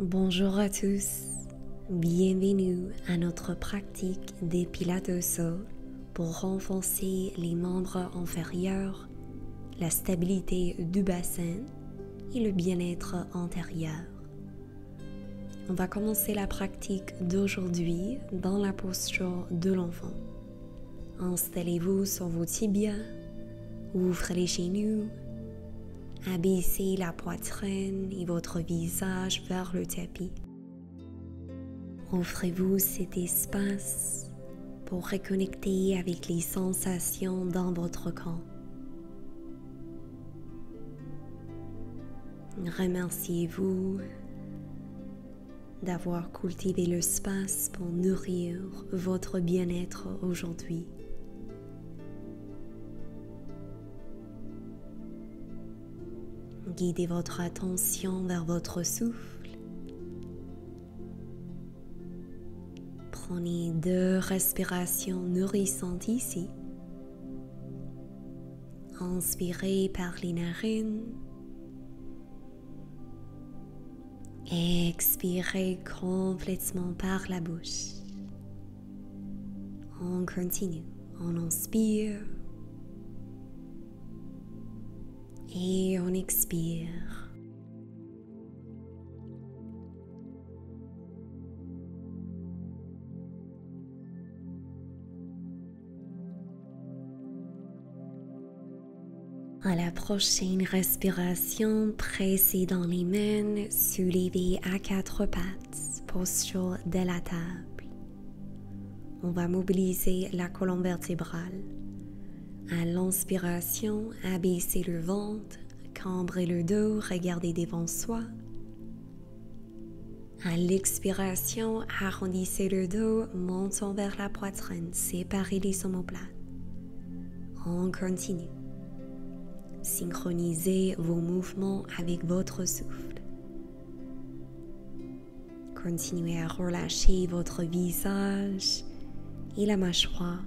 Bonjour à tous, bienvenue à notre pratique des pilates au sol pour renforcer les membres inférieurs, la stabilité du bassin et le bien-être antérieur. On va commencer la pratique d'aujourd'hui dans la posture de l'enfant. Installez-vous sur vos tibias, ouvrez les genoux, abaissez la poitrine et votre visage vers le tapis. Offrez-vous cet espace pour reconnecter avec les sensations dans votre corps. Remerciez-vous d'avoir cultivé l'espace pour nourrir votre bien-être aujourd'hui. Guidez votre attention vers votre souffle. Prenez 2 respirations nourrissantes ici. Inspirez par les narines. Expirez complètement par la bouche. On continue. On inspire. Et on expire. À la prochaine respiration, pressez dans les mains, soulevez à 4 pattes, posture de la table. On va mobiliser la colonne vertébrale. À l'inspiration, abaissez le ventre, cambrez le dos, regardez devant soi. À l'expiration, arrondissez le dos, montons vers la poitrine, séparez les omoplates. On continue. Synchronisez vos mouvements avec votre souffle. Continuez à relâcher votre visage et la mâchoire.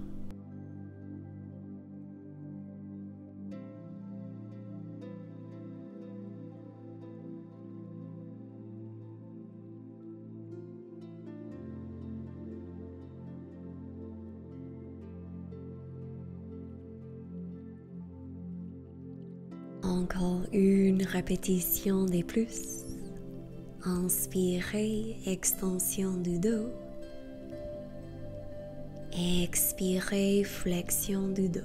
Encore une répétition de plus. Inspirez, extension du dos. Expirez, flexion du dos.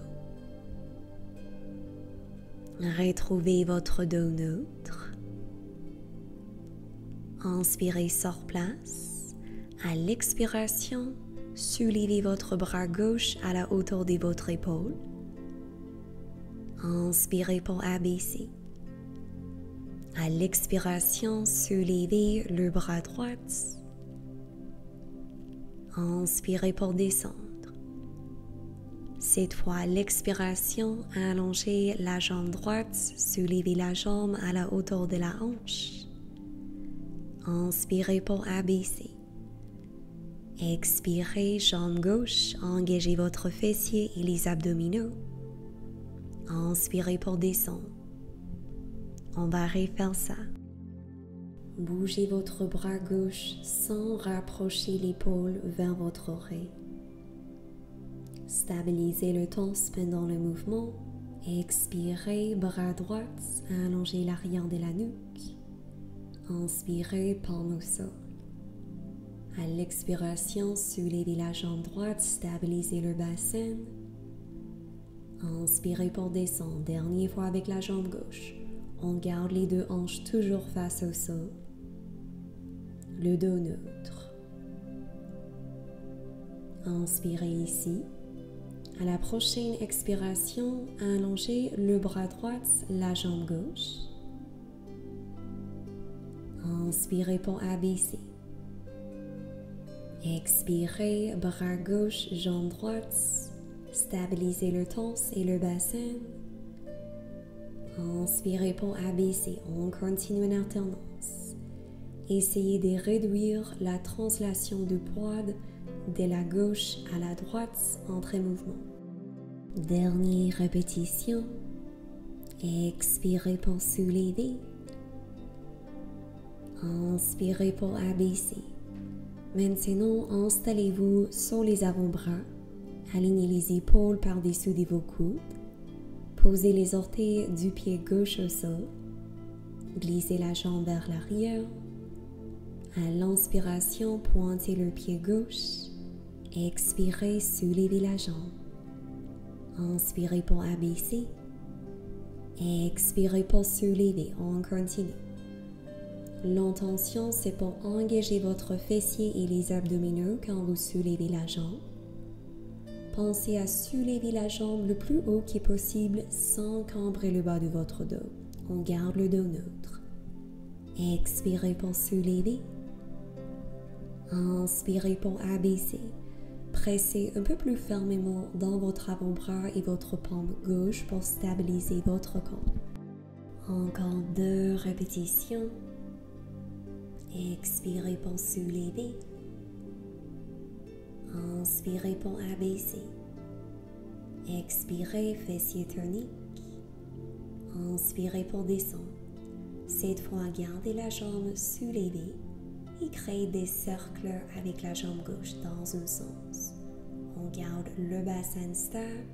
Retrouvez votre dos neutre. Inspirez sur place. À l'expiration, soulevez votre bras gauche à la hauteur de votre épaule. Inspirez pour abaisser. À l'expiration, soulevez le bras droit. Inspirez pour descendre. Cette fois, à l'expiration, allongez la jambe droite, soulevez la jambe à la hauteur de la hanche. Inspirez pour abaisser. Expirez, jambe gauche, engagez votre fessier et les abdominaux. Inspirez pour descendre. On va refaire ça. Bougez votre bras gauche sans rapprocher l'épaule vers votre oreille. Stabilisez le torse pendant le mouvement. Expirez, bras droit, allongez l'arrière de la nuque. Inspirez, paume au sol. À l'expiration, soulevez la jambe droite, stabilisez le bassin. Inspirez pour descendre. Dernière fois avec la jambe gauche. On garde les 2 hanches toujours face au sol. Le dos neutre. Inspirez ici. À la prochaine expiration, allongez le bras droit, la jambe gauche. Inspirez pour abaisser. Expirez, bras gauche, jambe droite. Stabilisez le torse et le bassin. Inspirez pour abaisser. On continue en alternance. Essayez de réduire la translation du poids de la gauche à la droite entre mouvements. Dernière répétition. Expirez pour soulever. Inspirez pour abaisser. Maintenant, installez-vous sur les avant-bras. Alignez les épaules par-dessous de vos coudes. Posez les orteils du pied gauche au sol. Glissez la jambe vers l'arrière. À l'inspiration, pointez le pied gauche. Expirez, soulevez la jambe. Inspirez pour abaisser. Expirez pour soulever. On continue. L'intention, c'est pour engager votre fessier et les abdominaux quand vous soulevez la jambe. Pensez à soulever la jambe le plus haut qui est possible sans cambrer le bas de votre dos. On garde le dos neutre. Expirez pour soulever. Inspirez pour abaisser. Pressez un peu plus fermement dans votre avant-bras et votre paume gauche pour stabiliser votre corps. Encore 2 répétitions. Expirez pour soulever. Inspirez pour abaisser. Expirez, fessier tonique. Inspirez pour descendre. Cette fois, gardez la jambe soulevée et créez des cercles avec la jambe gauche dans un sens. On garde le bassin stable.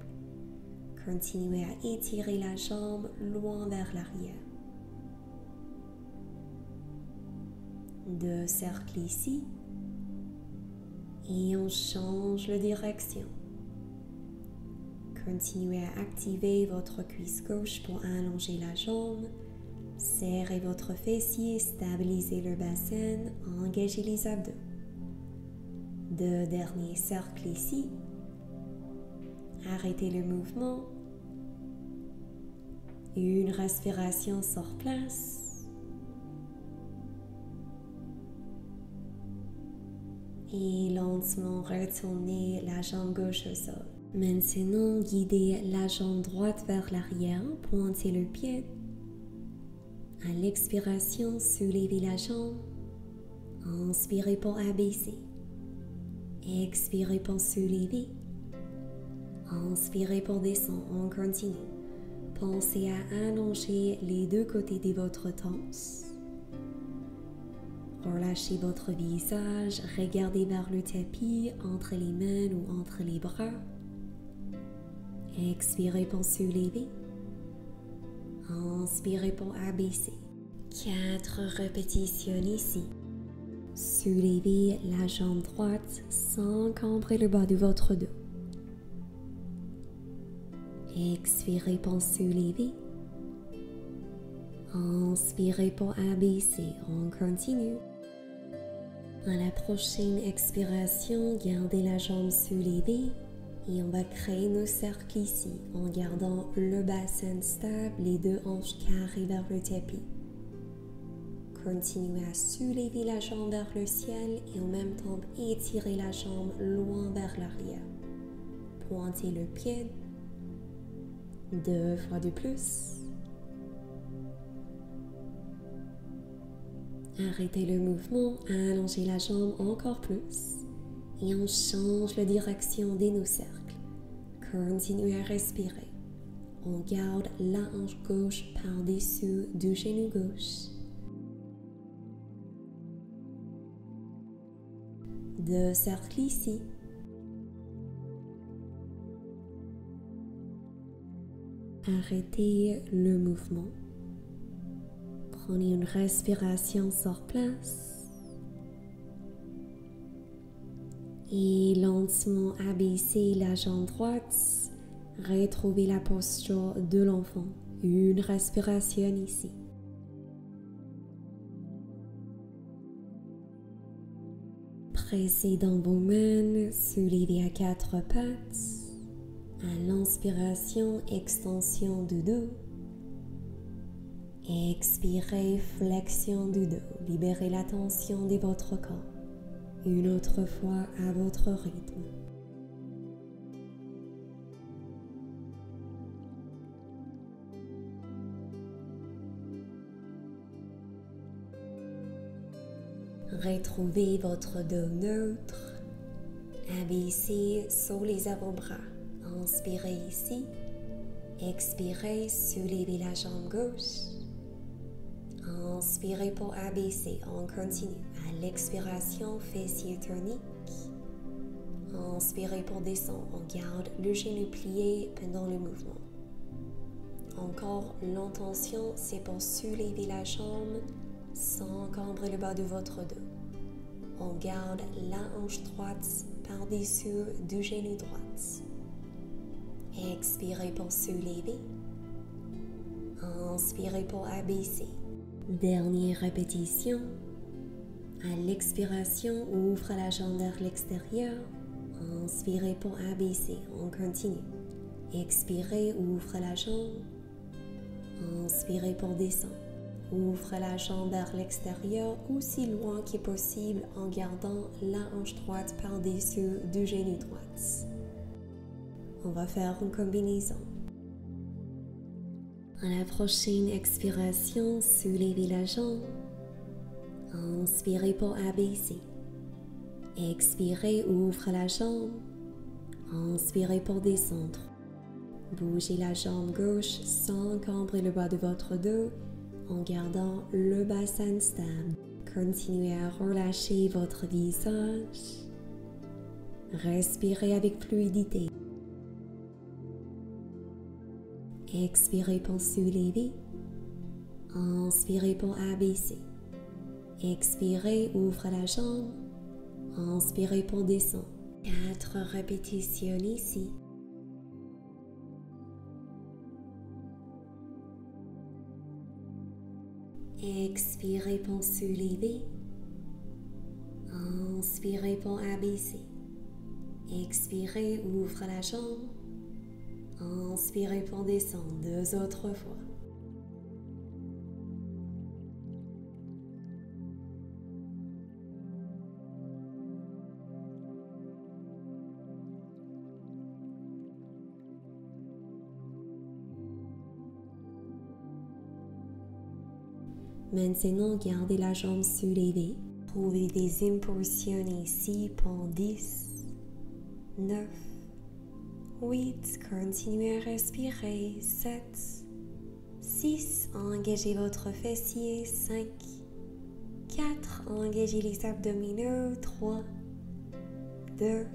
Continuez à étirer la jambe loin vers l'arrière. 2 cercles ici. Et on change de direction. Continuez à activer votre cuisse gauche pour allonger la jambe. Serrez votre fessier, stabilisez le bassin, engagez les abdos. 2 derniers cercles ici. Arrêtez le mouvement. Une respiration sur place. Et lentement retournez la jambe gauche au sol. Maintenant, guidez la jambe droite vers l'arrière, pointez le pied. À l'expiration, soulevez la jambe. Inspirez pour abaisser. Expirez pour soulever. Inspirez pour descendre. On continue. Pensez à allonger les 2 côtés de votre torse. Relâchez votre visage, regardez vers le tapis, entre les mains ou entre les bras. Expirez pour soulever. Inspirez pour abaisser. 4 répétitions ici. Soulevez la jambe droite sans cambrer le bas de votre dos. Expirez pour soulever. Inspirez pour abaisser. On continue. À la prochaine expiration, gardez la jambe soulevée et on va créer nos cercles ici en gardant le bassin stable, les 2 hanches carrées vers le tapis. Continuez à soulever la jambe vers le ciel et en même temps étirer la jambe loin vers l'arrière. Pointez le pied. 2 fois de plus. Arrêtez le mouvement, allongez la jambe encore plus et on change la direction de nos cercles. Continuez à respirer. On garde la hanche gauche par-dessous du genou gauche. 2 cercles ici. Arrêtez le mouvement. Prenez une respiration sur place. Et lentement abaissez la jambe droite. Retrouvez la posture de l'enfant. Une respiration ici. Pressez dans vos mains, soulevez à 4 pattes. À l'inspiration, extension du dos. Expirez, flexion du dos. Libérez la tension de votre corps. Une autre fois à votre rythme. Retrouvez votre dos neutre. Abaissez sur les avant-bras. Inspirez ici. Expirez, soulevez la jambe gauche. Inspirez pour abaisser, on continue. À l'expiration, fessiers toniques. Inspirez pour descendre, on garde le genou plié pendant le mouvement. Encore, l'intention, c'est pour soulever la jambe sans encombre le bas de votre dos. On garde la hanche droite par-dessus du genou droit. Expirez pour soulever. Inspirez pour abaisser. Dernière répétition. À l'expiration, ouvre la jambe vers l'extérieur. Inspirez pour abaisser. On continue. Expirez, ouvre la jambe. Inspirez pour descendre. Ouvre la jambe vers l'extérieur aussi loin que possible en gardant la hanche droite par-dessus du genou droit. On va faire une combinaison. À la prochaine expiration, soulevez la jambe. Inspirez pour abaisser. Expirez, ouvre la jambe. Inspirez pour descendre. Bougez la jambe gauche sans encombrer le bas de votre dos en gardant le bassin stable. Continuez à relâcher votre visage. Respirez avec fluidité. Expirez pour soulever. Inspirez pour abaisser. Expirez, ouvre la jambe. Inspirez pour descendre. 4 répétitions ici. Expirez pour soulever. Inspirez pour abaisser. Expirez, ouvre la jambe. Inspirez pour descendre 2 autres fois. Maintenant, gardez la jambe soulevée. Trouvez des impulsions ici pour 10, 9, 8, continuez à respirer, 7, 6, engagez votre fessier, 5, 4, engagez les abdominaux, 3, 2,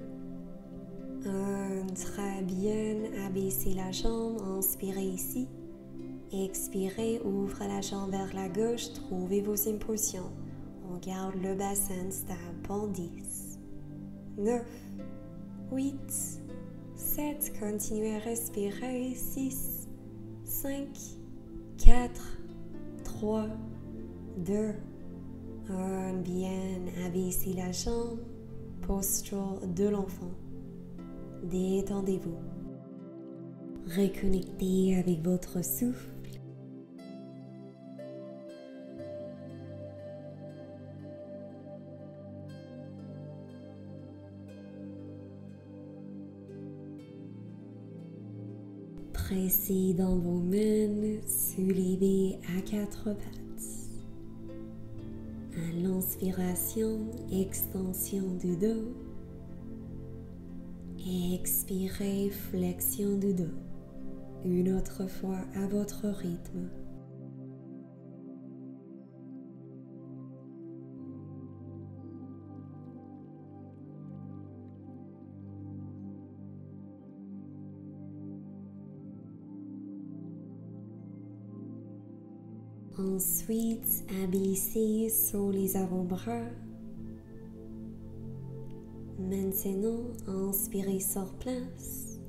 1, très bien, abaissez la jambe, inspirez ici, expirez, ouvre la jambe vers la gauche, trouvez vos impulsions, on garde le bassin stable pour 10, 9, 8, 7, continuez à respirer, 6, 5, 4, 3, 2, 1, bien, abaissez la jambe, posture de l'enfant, détendez-vous, reconnectez avec votre souffle, pressez dans vos mains, soulevez à 4 pattes. À l'inspiration, extension du dos. Expirez, flexion du dos. Une autre fois à votre rythme. Ensuite, abaissez sur les avant-bras. Maintenant, inspirez sur place.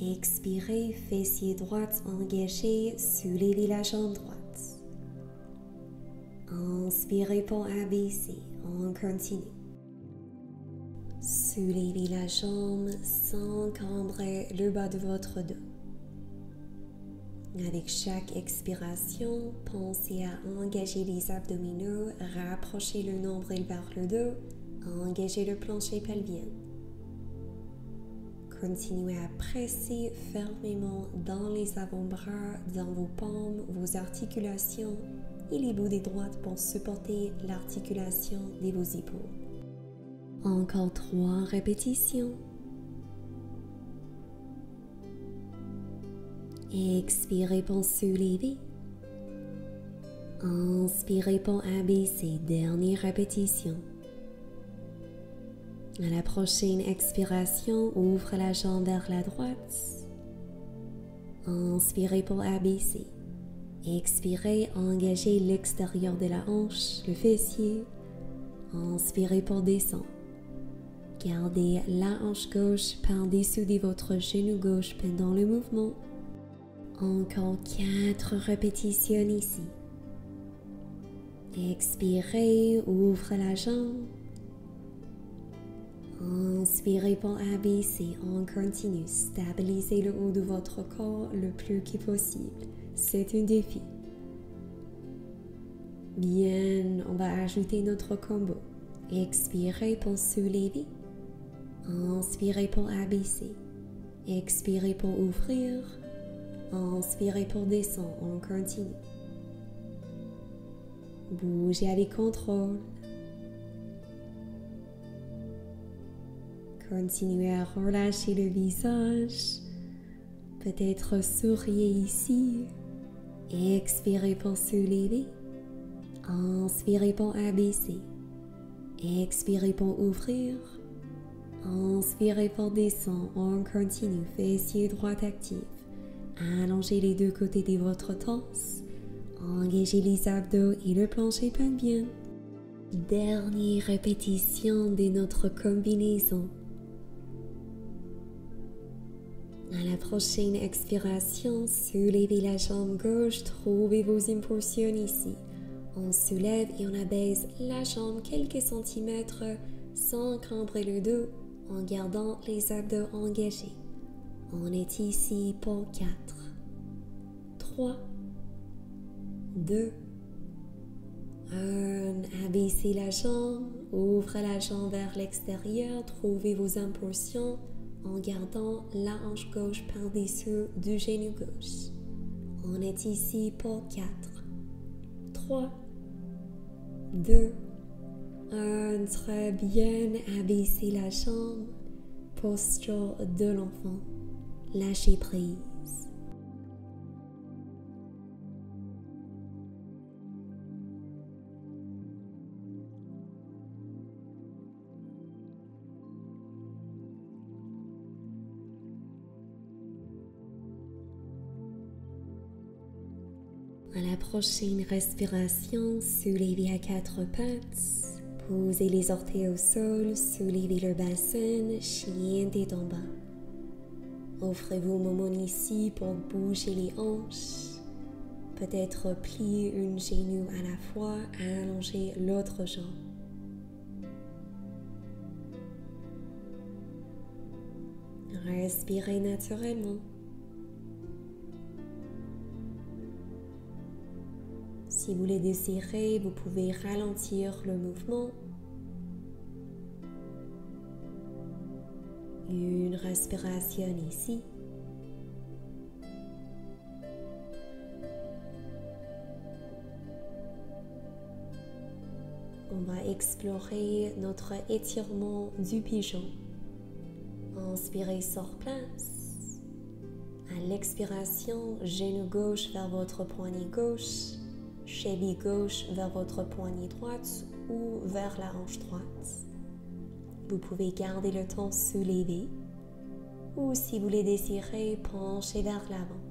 Expirez, fessier droite engagé, soulevez la jambe droite. Inspirez pour abaisser, on continue. Soulevez la jambe sans encombre le bas de votre dos. Avec chaque expiration, pensez à engager les abdominaux, rapprochez le nombril vers le dos, engagez le plancher pelvien. Continuez à presser fermement dans les avant-bras, dans vos paumes, vos articulations et les bouts des droites pour supporter l'articulation de vos épaules. Encore 3 répétitions. Expirez pour soulever. Inspirez pour abaisser, dernière répétition. À la prochaine expiration, ouvre la jambe vers la droite. Inspirez pour abaisser. Expirez, engagez l'extérieur de la hanche, le fessier. Inspirez pour descendre. Gardez la hanche gauche par-dessous de votre genou gauche pendant le mouvement. Encore 4 répétitions ici. Expirez, ouvre la jambe. Inspirez pour abaisser, on continue. Stabilisez le haut de votre corps le plus que possible. C'est un défi. Bien, on va ajouter notre combo. Expirez pour soulever. Inspirez pour abaisser. Expirez pour ouvrir. Inspirez pour descendre, on continue. Bougez avec contrôle. Continuez à relâcher le visage. Peut-être souriez ici. Expirez pour soulever. Inspirez pour abaisser. Expirez pour ouvrir. Inspirez pour descendre. On continue. Fessier droit actif. Allongez les deux côtés de votre torse. Engagez les abdos et le plancher peint bien. Dernière répétition de notre combinaison. À la prochaine expiration, soulevez la jambe gauche, trouvez vos impulsions ici. On soulève et on abaisse la jambe quelques centimètres sans cambrer le dos en gardant les abdos engagés. On est ici pour 4, 3, 2, 1. Abaissez la jambe, ouvrez la jambe vers l'extérieur, trouvez vos impulsions en gardant la hanche gauche par-dessous du genou gauche. On est ici pour 4, 3, 2, 1. Très bien. Abaissez la jambe. Posture de l'enfant. Lâchez prise. À la prochaine respiration, soulevez à 4 pattes. Posez les orteils au sol, soulevez le bassin, chien tête en bas. Offrez-vous un moment ici pour bouger les hanches. Peut-être plier une genou à la fois, allonger l'autre jambe. Respirez naturellement. Si vous le désirez, vous pouvez ralentir le mouvement. Une respiration ici. On va explorer notre étirement du pigeon. Inspirez sur place. À l'expiration, genou gauche vers votre poignet gauche. Cheville gauche vers votre poignet droite ou vers la hanche droite. Vous pouvez garder le temps soulevé ou si vous le désirez, penchez vers l'avant.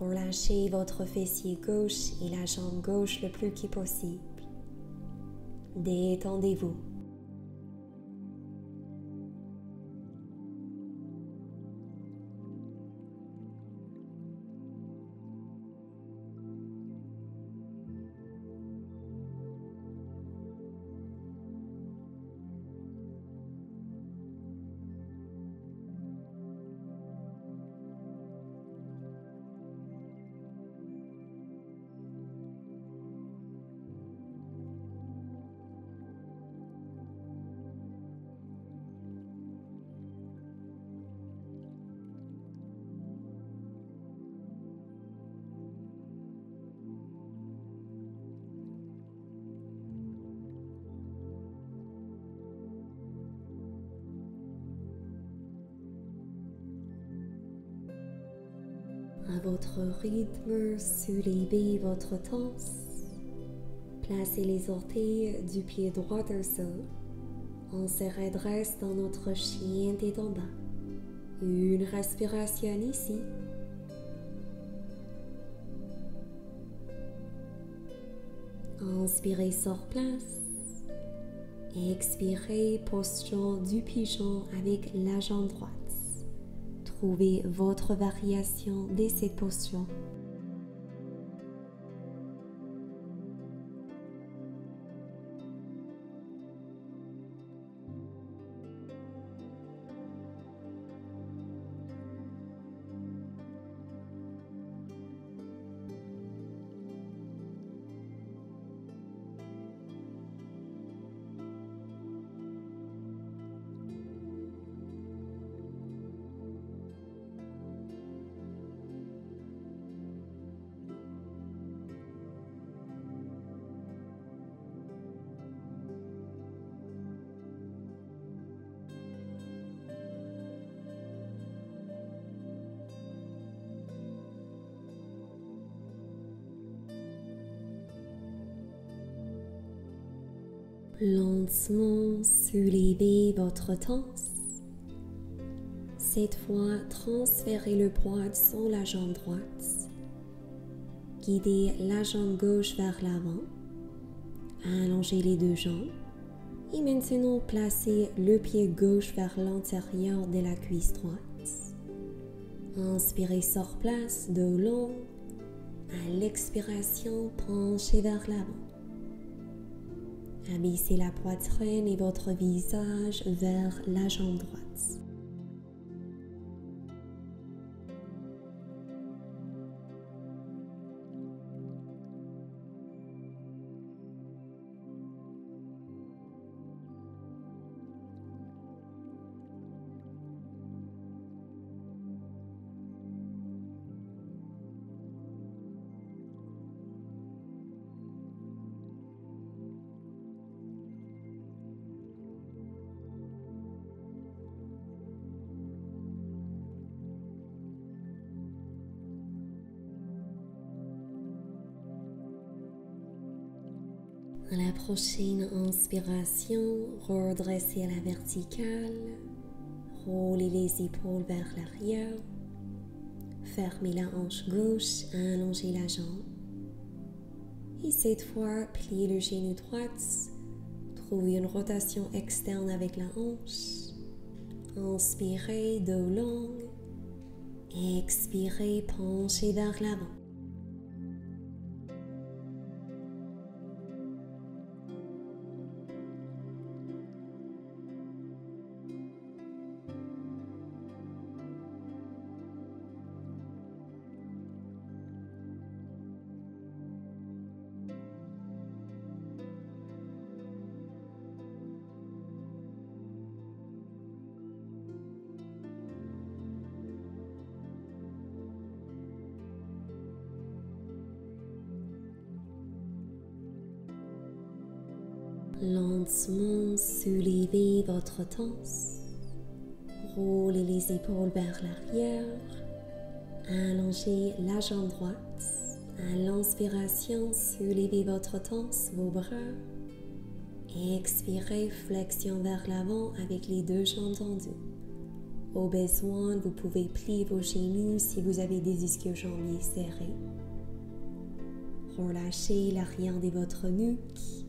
Relâchez votre fessier gauche et la jambe gauche le plus que possible. Détendez-vous. À votre rythme, soulevez votre torse. Placez les orteils du pied droit au sol. On se redresse dans notre chien tête en bas. Une respiration ici. Inspirez sur place. Expirez, posture du pigeon avec la jambe droite. Trouvez votre variation de cette posture. Lentement soulevez votre torse. Cette fois, transférez le poids sur la jambe droite. Guidez la jambe gauche vers l'avant. Allongez les deux jambes. Et maintenant, placez le pied gauche vers l'intérieur de la cuisse droite. Inspirez sur place, dos long. À l'expiration, penchez vers l'avant. Abaissez la poitrine et votre visage vers la jambe droite. À la prochaine inspiration, redressez à la verticale, roulez les épaules vers l'arrière, fermez la hanche gauche, allongez la jambe. Et cette fois, pliez le genou droit, trouvez une rotation externe avec la hanche. Inspirez, dos long, expirez, penchez vers l'avant. Lentement soulevez votre torse, roulez les épaules vers l'arrière, allongez la jambe droite. À l'inspiration, soulevez votre torse, vos bras. Expirez, flexion vers l'avant avec les deux jambes tendues. Au besoin, vous pouvez plier vos genoux si vous avez des ischio-jambiers serrés. Relâchez l'arrière de votre nuque.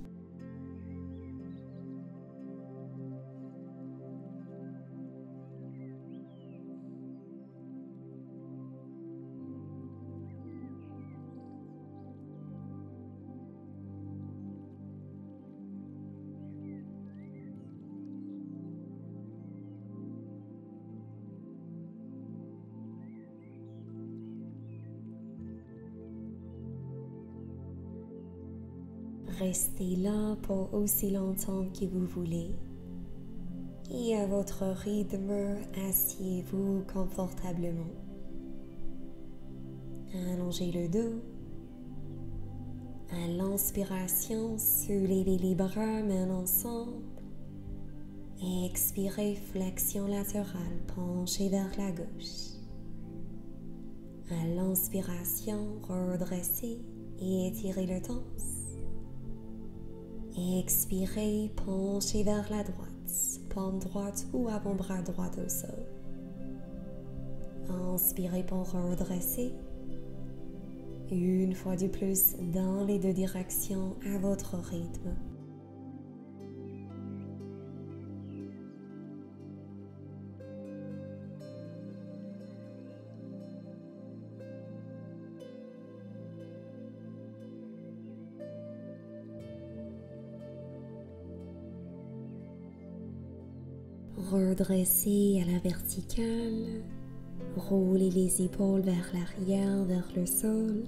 Restez là pour aussi longtemps que vous voulez. Et à votre rythme, asseyez-vous confortablement. Allongez le dos. À l'inspiration, soulevez les bras, mains ensemble. Expirez, flexion latérale, penchez vers la gauche. À l'inspiration, redressez et étirez le torse. Expirez, penchez vers la droite, paume droite ou avant-bras droit au sol. Inspirez pour redresser. Une fois de plus dans les deux directions à votre rythme. Redressez à la verticale. Roulez les épaules vers l'arrière, vers le sol.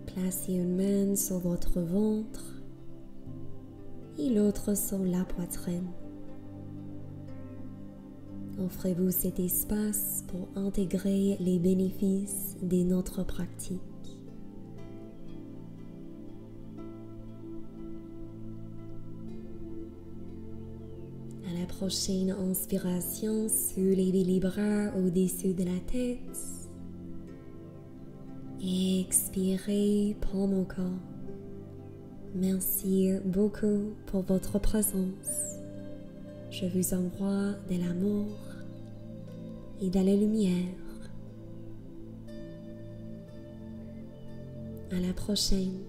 Placez une main sur votre ventre et l'autre sur la poitrine. Offrez-vous cet espace pour intégrer les bénéfices de notre pratique. À la prochaine inspiration, soulevez les bras au-dessus de la tête. Expirez, paume au corps. Merci beaucoup pour votre présence. Je vous envoie de l'amour et de la lumière. À la prochaine.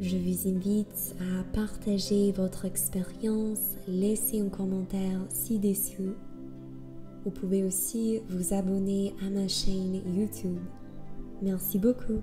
Je vous invite à partager votre expérience, laissez un commentaire ci-dessous. Vous pouvez aussi vous abonner à ma chaîne YouTube. Merci beaucoup.